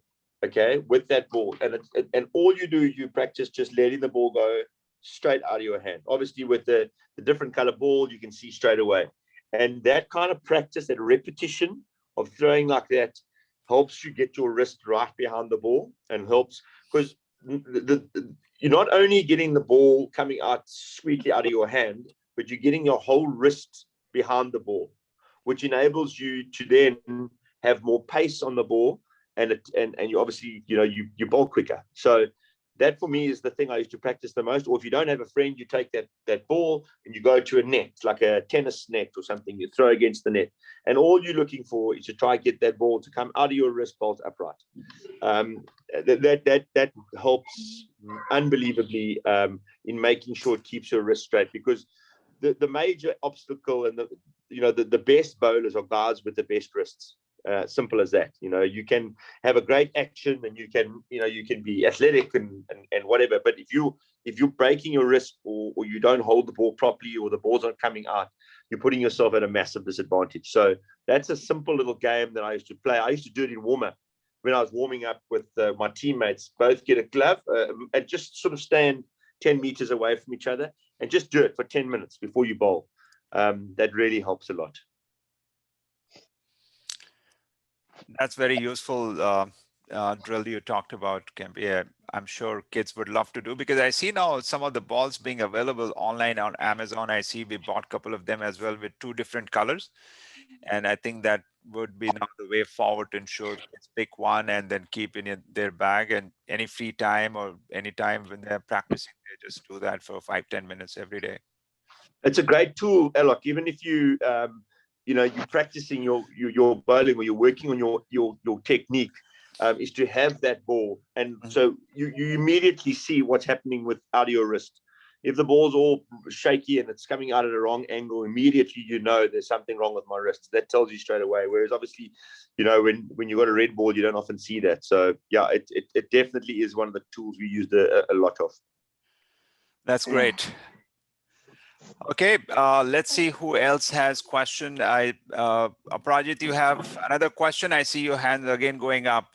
okay, with that ball, and all you do, you practice just letting the ball go straight out of your hand. Obviously, with the different color ball, you can see straight away, and that kind of practice, that repetition of throwing like that, helps you get your wrist right behind the ball, and helps because you're not only getting the ball coming out sweetly out of your hand, but you're getting your whole wrist behind the ball, which enables you to then have more pace on the ball, and you obviously you bowl quicker. So that for me is the thing I used to practice the most. Or if you don't have a friend, you take that ball and you go to a net, like a tennis net or something, you throw against the net, and all you're looking for is to try get that ball to come out of your wrist bolt upright. That helps unbelievably in making sure it keeps your wrist straight, because the major obstacle and the best bowlers are guys with the best wrists. Simple as that. You can have a great action and you can be athletic and whatever, but if you're breaking your wrist or you don't hold the ball properly or the balls aren't coming out, you're putting yourself at a massive disadvantage. So that's a simple little game that I used to play. I used to do it in warm-up when I was warming up with my teammates. Both get a glove and just sort of stand 10 meters away from each other and just do it for 10 minutes before you bowl. That really helps a lot. That's very useful drill you talked about, Kemp. Yeah, I'm sure kids would love to do, because I see now some of the balls being available online on Amazon. I see we bought a couple of them as well with 2 different colors. And I think that would be now the way forward to ensure kids pick one and then keep in their bag, and any free time or any time when they're practicing, they just do that for 5-10 minutes every day. It's a great tool, Alok. Even if you're practicing your bowling or you're working on your technique, is to have that ball, and so you immediately see what's happening with out of your wrist. If the ball's all shaky and it's coming out at a wrong angle, immediately there's something wrong with my wrist. That tells you straight away. Whereas obviously, when you got a red ball, you don't often see that. So yeah, it definitely is one of the tools we used a lot of. That's great. Okay, let's see who else has question. Aprajit, you have another question. I see your hand again going up.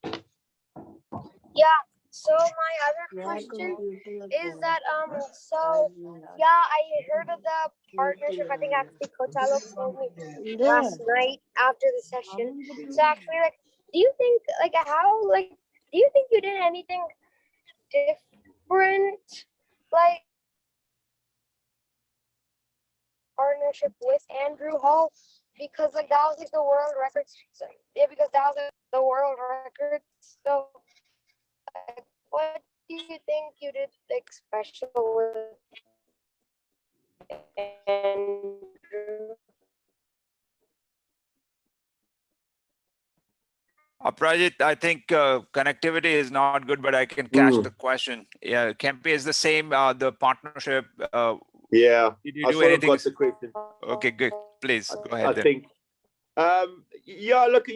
Yeah. So my other question is that so yeah, I heard of the partnership. I think actually Coach Alok told me last night after the session. So actually, do you think do you think you did anything different, partnership with Andrew Hall, because that was the world record. So, yeah, because that was the world record. So what do you think you did special with Andrew? Prajit, I think connectivity is not good, but I can catch the question. Yeah, Kempe is the same, the partnership. Yeah, did you I do sort of anything? got the question. Okay, good. Please go I ahead then. think, yeah, look,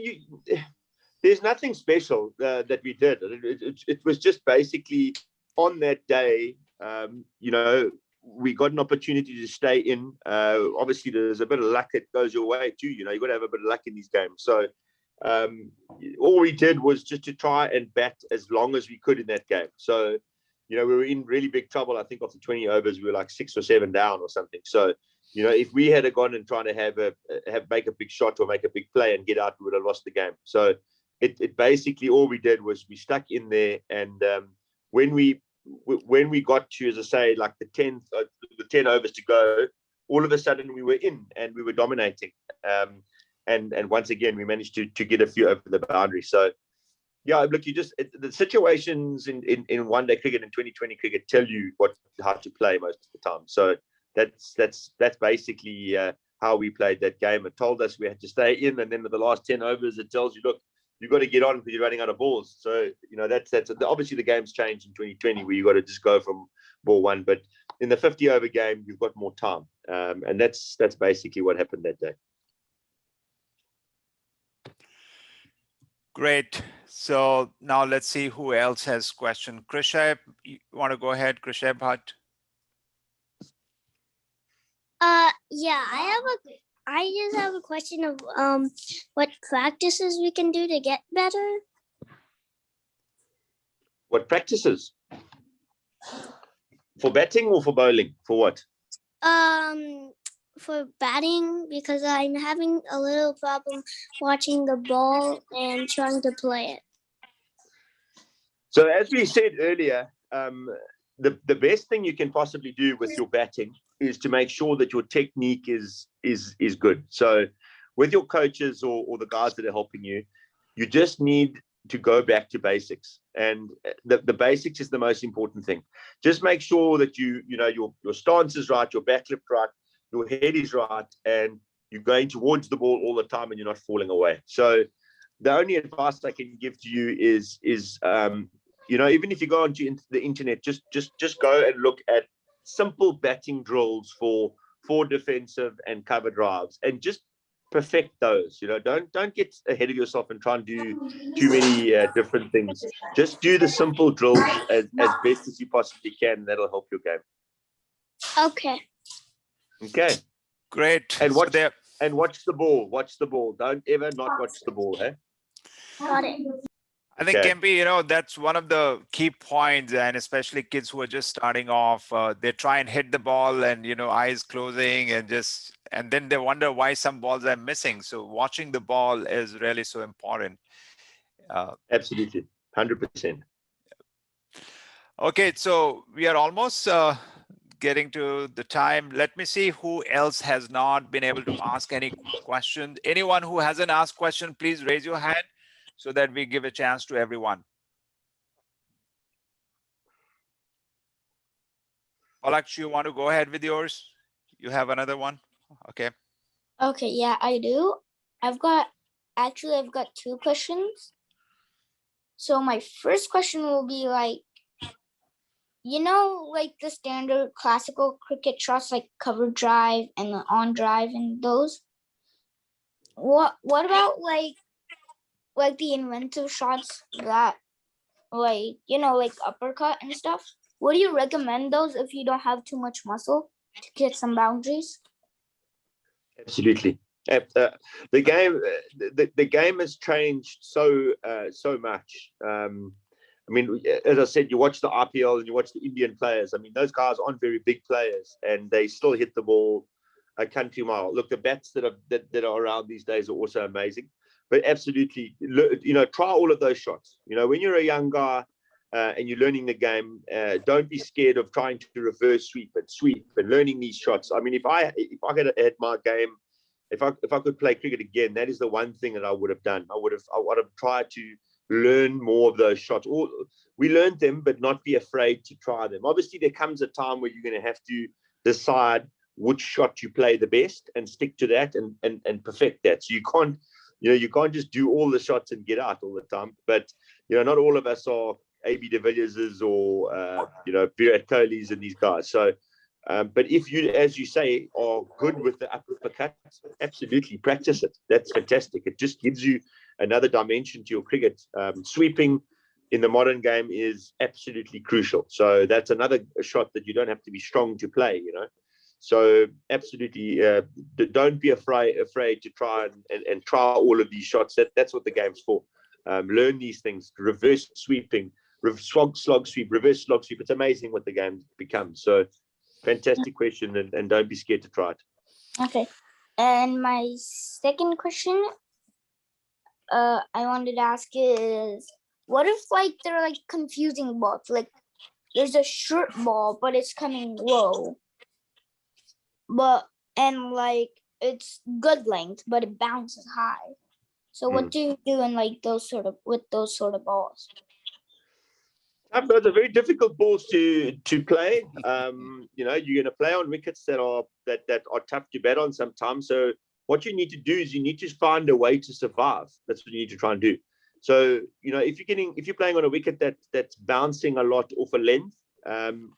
there's nothing special that we did. It was just basically on that day, you know, we got an opportunity to stay in. Obviously, there's a bit of luck that goes your way too. You know, you got to have a bit of luck in these games. So all we did was just to try and bat as long as we could in that game. So, you know, we were in really big trouble. I think after 20 overs, we were like 6 or 7 down or something. So, you know, if we had gone and trying to make a big shot or make a big play and get out, we would have lost the game. So it basically, all we did was we stuck in there. And when we got to, as I say, like the 10 overs to go, all of a sudden we were in and we were dominating. And once again, we managed to get a few over the boundary. So, yeah, look, the situations in one-day cricket and 2020 cricket tell you how to play most of the time. So that's basically how we played that game. It told us we had to stay in, and then with the last 10 overs, it tells you, look, you've got to get on because you're running out of balls. So, you know, that's obviously the game's changed in 2020 where you got to just go from ball one. But in the 50-over game, you've got more time, and that's basically what happened that day. Great. So now let's see who else has question. Krishab, you want to go ahead, Krishab Bhatt? Yeah, I just have a question of what practices we can do to get better. What practices? For batting or for bowling? For what? For batting, because I'm having a little problem watching the ball and trying to play it. So as we said earlier, the best thing you can possibly do with your batting is to make sure that your technique is good. So with your coaches or the guys that are helping you, you just need to go back to basics. And the basics is the most important thing. Just make sure that you know your stance is right, your back lip right, your head is right, and you're going towards the ball all the time and you're not falling away. So the only advice I can give to you is you know, even if you go onto the internet, just go and look at simple batting drills for defensive and cover drives, and just perfect those. You know, don't get ahead of yourself and try and do too many different things. Just do the simple drills as best as you possibly can. That'll help your game. Okay. Okay. Great. And watch the ball. Watch the ball. Don't ever not watch the ball. Hey? Got it. I think, Okay. Kempe, you know, that's one of the key points, and especially kids who are just starting off, they try and hit the ball and, you know, eyes closing and then they wonder why some balls are missing. So watching the ball is really so important. Absolutely. 100%. Okay, so we are almost getting to the time. Let me see who else has not been able to ask any questions. Anyone who hasn't asked question, please raise your hand so that we give a chance to everyone. Palak, you want to go ahead with yours? You have another one? Okay. Okay, yeah, I do. I've got two questions. So my first question will be like, you know, like the standard classical cricket shots like cover drive and the on drive and those. What about like the inventive shots that like, you know, like uppercut and stuff? Would you recommend those if you don't have too much muscle to get some boundaries? Absolutely. The game has changed so much. I mean, as I said, you watch the IPL and you watch the Indian players. I mean, those guys aren't very big players, and they still hit the ball a country mile. Look, the bats that are around these days are also amazing. But absolutely, you know, try all of those shots. You know, when you're a young guy and you're learning the game, don't be scared of trying to reverse sweep and learning these shots. I mean, if I had my game, if I could play cricket again, that is the one thing that I would have done. I would have tried to learn more of those shots. Or we learned them, but not be afraid to try them. Obviously, there comes a time where you're going to have to decide which shot you play the best and stick to that and perfect that. So you can't just do all the shots and get out all the time. But not all of us are AB de Villierses or Virat Kohli's and these guys. So but if you, as you say, are good with the uppercut, absolutely practice it. That's fantastic. It just gives you another dimension to your cricket. Sweeping in the modern game is absolutely crucial. So that's another shot that you don't have to be strong to play, So absolutely, don't be afraid to try and try all of these shots. That's what the game's for. Learn these things. Reverse sweeping, slog sweep, reverse slog sweep. It's amazing what the game becomes. So fantastic question, and don't be scared to try it. Okay. And my second question I wanted to ask is, what if there are confusing balls? Like there's a short ball, but it's coming low. And it's good length, but it bounces high. So what do you do in with those sort of balls? Those are very difficult balls to play. You're going to play on wickets that are tough to bat on sometimes. So what you need to do is you need to find a way to survive. That's what you need to try and do. So if you're playing on a wicket that's bouncing a lot off a length,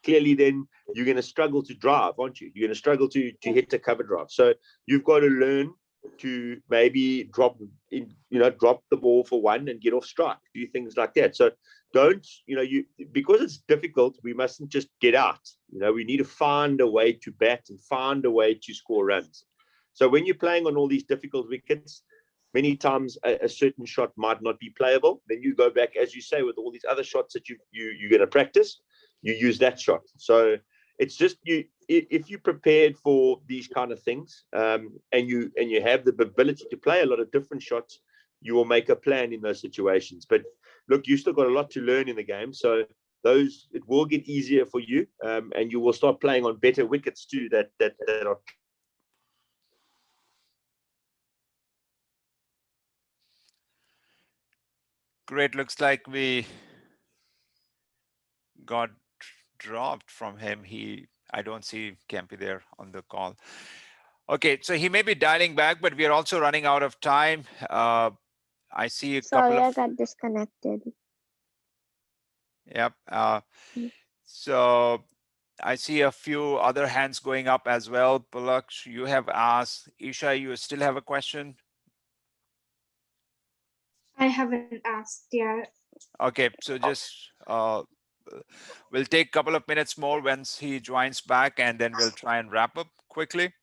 clearly then you're going to struggle to drive, aren't you? You're going to struggle to hit a cover drive. So you've got to learn to maybe drop the ball for one and get off strike, do things like that. So don't, because it's difficult, we mustn't just get out. We need to find a way to bat and find a way to score runs. So when you're playing on all these difficult wickets, many times a certain shot might not be playable. Then you go back, as you say, with all these other shots that you're going to practice, you use that shot. So it's just if you prepared for these kind of things, and you have the ability to play a lot of different shots, you will make a plan in those situations. But look, you still got a lot to learn in the game, so it will get easier for you, and you will start playing on better wickets too. That are. Great. Looks like we got dropped from him. I don't see Kempi there on the call. Okay, so he may be dialing back, but we are also running out of time. I see a couple of. Sorry, I got disconnected. Yep. So I see a few other hands going up as well. Palak, you have asked. Isha, you still have a question? I haven't asked yet. Okay, so just we'll take a couple of minutes more once he joins back, and then we'll try and wrap up quickly.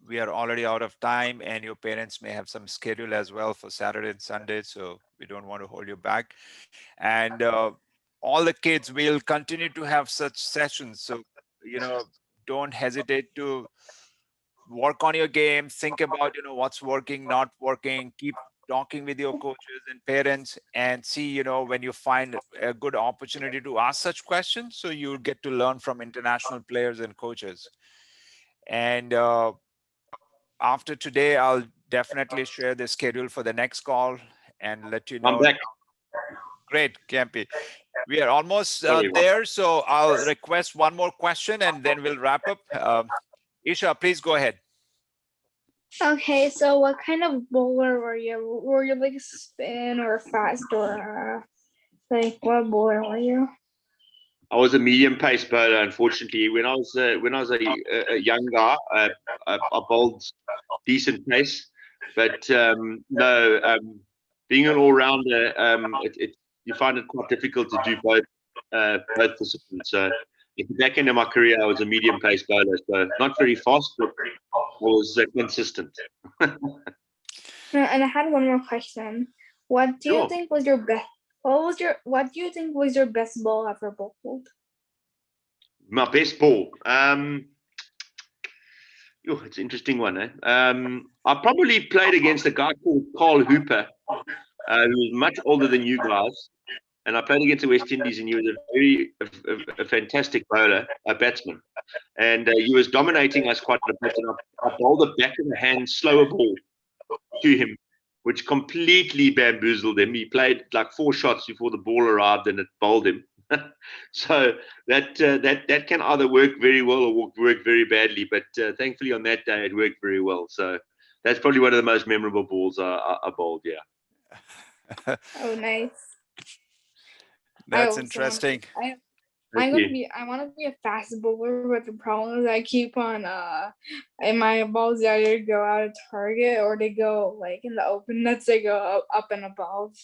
We are already out of time, and your parents may have some schedule as well for Saturday and Sunday, so we don't want to hold you back. And all the kids will continue to have such sessions, so don't hesitate to work on your game, think about what's working, not working, keep talking with your coaches and parents, and see when you find a good opportunity to ask such questions, so you get to learn from international players and coaches. And after today, I'll definitely share the schedule for the next call and let you know. I'm back. Great, Kempi. We are almost there, so I'll request one more question and then we'll wrap up. Isha, please go ahead. Okay, so what kind of bowler were you? Were you like spin or fast or what bowler were you? I was a medium pace bowler. Unfortunately, when I was a young guy, I bowled decent pace, but no, being an all rounder, you find it quite difficult to do both disciplines. So at the back end of my career, I was a medium pace bowler, so not very fast, but was consistent. And I had one more question. What do you think was your best? What do you think was your best ball ever bowled? My best ball. It's an interesting one, eh? I probably played against a guy called Carl Hooper, who was much older than you guys. And I played against the West Indies, and he was a fantastic bowler, a batsman. And he was dominating us quite a bit. And I bowled the back of the hand slower ball to him, which completely bamboozled him. He played like 4 shots before the ball arrived, and it bowled him. So that can either work very well or work very badly. But thankfully on that day, it worked very well. So that's probably one of the most memorable balls I bowled. Yeah. Oh, nice. That's interesting. I want to be a fast bowler, but the problem is I keep on and my balls either go out of target or they go like in the open nets. They go up and above.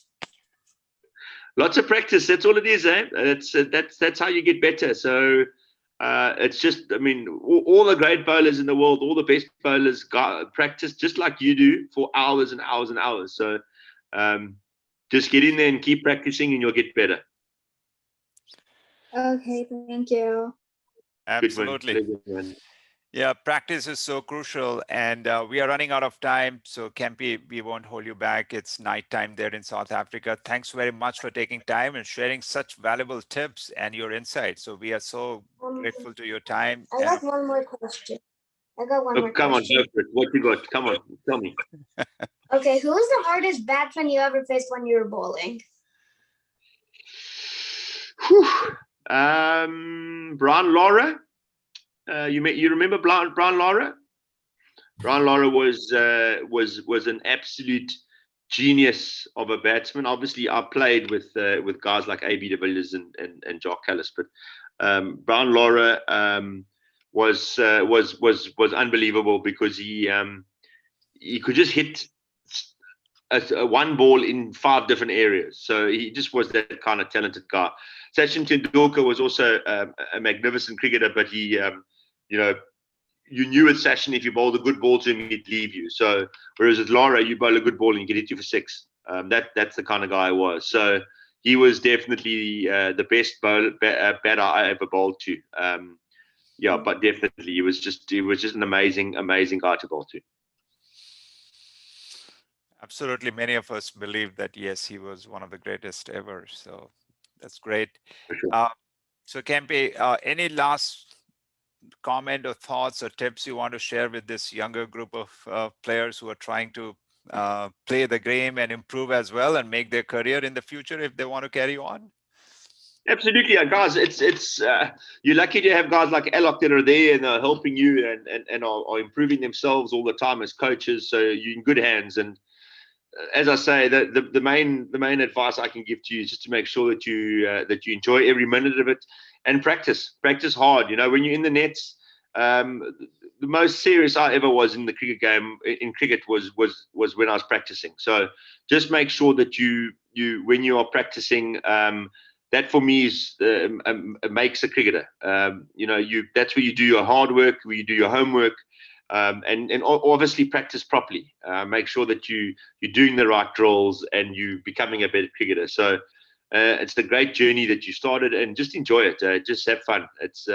Lots of practice. That's all it is, eh? That's how you get better. So it's just, I mean, all the great bowlers in the world, all the best bowlers practice just like you do for hours and hours and hours. So just get in there and keep practicing, and you'll get better. Okay, thank you. Absolutely. Yeah, practice is so crucial, and we are running out of time. So Kempi, we won't hold you back. It's nighttime there in South Africa. Thanks very much for taking time and sharing such valuable tips and your insights. So we are so grateful to your time. I got one more question. Come on, go for it. What you got? Come on, tell me. Okay, who was the hardest batsman you ever faced when you were bowling? Brian Lara. You remember Brian Lara? Brian Lara was an absolute genius of a batsman. Obviously, I played with guys like AB de Villiers and Jock Callis, but Brian Lara was unbelievable because he could just hit a one ball in 5 different areas. So he just was that kind of talented guy. Sachin Tendulkar was also a magnificent cricketer, but he, you knew with Sachin, if you bowled a good ball to him, he'd leave you. So whereas with Lara, you bowl a good ball and he could hit you for 6. That's the kind of guy I was. So he was definitely the best batter I ever bowled to. But definitely he was just an amazing guy to bowl to. Absolutely. Many of us believe that, yes, he was one of the greatest ever. So that's great. Sure. So Kempi, any last comment or thoughts or tips you want to share with this younger group of players who are trying to play the game and improve as well and make their career in the future if they want to carry on? Absolutely, guys. It's you're lucky to have guys like Alok that are there and are helping you and are improving themselves all the time as coaches. So you're in good hands. And as I say, the main advice I can give to you is just to make sure that you enjoy every minute of it and practice hard. When you're in the nets, the most serious I ever was in the cricket game in cricket was when I was practicing. So just make sure that you when you are practicing, that for me is makes a cricketer. That's where you do your hard work, where you do your homework. And obviously practice properly. Make sure that you're doing the right drills and you becoming a better cricketer. So it's a great journey that you started, and just enjoy it. Just have fun. It's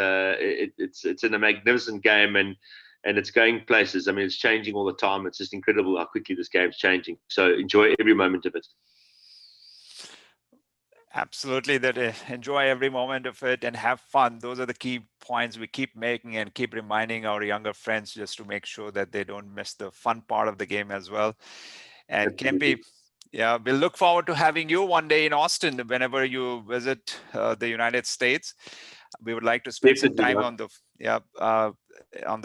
in a magnificent game, and it's going places. I mean, it's changing all the time. It's just incredible how quickly this game's changing. So enjoy every moment of it. Absolutely, that enjoy every moment of it and have fun. Those are the key points we keep making and keep reminding our younger friends just to make sure that they don't miss the fun part of the game as well. And Kempi, yeah, we'll look forward to having you one day in Austin whenever you visit the United States. We would like to spend some time on the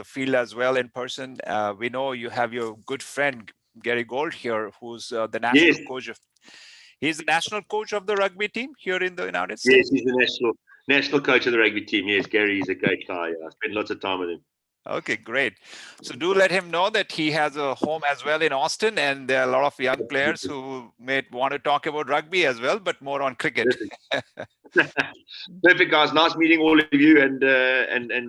field as well in person. We know you have your good friend Gary Gold here, who's the national coach of. He's the national coach of the rugby team here in the United States. Yes, he's the national coach of the rugby team. Yes, Gary is a great guy. I spent lots of time with him. Okay, great. So do let him know that he has a home as well in Austin, and there are a lot of young players who may want to talk about rugby as well, but more on cricket. Perfect, guys. Nice meeting all of you, and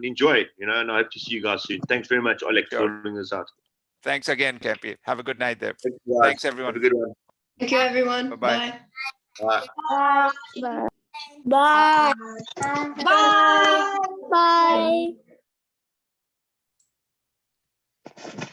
enjoy it. And I hope to see you guys soon. Thanks very much, Alex, for bringing this out. Thanks again, Kempi. Have a good night there. Thanks everyone. Have a good one. Thank you, everyone. Bye-bye. Bye. Bye. Bye. Bye. Bye.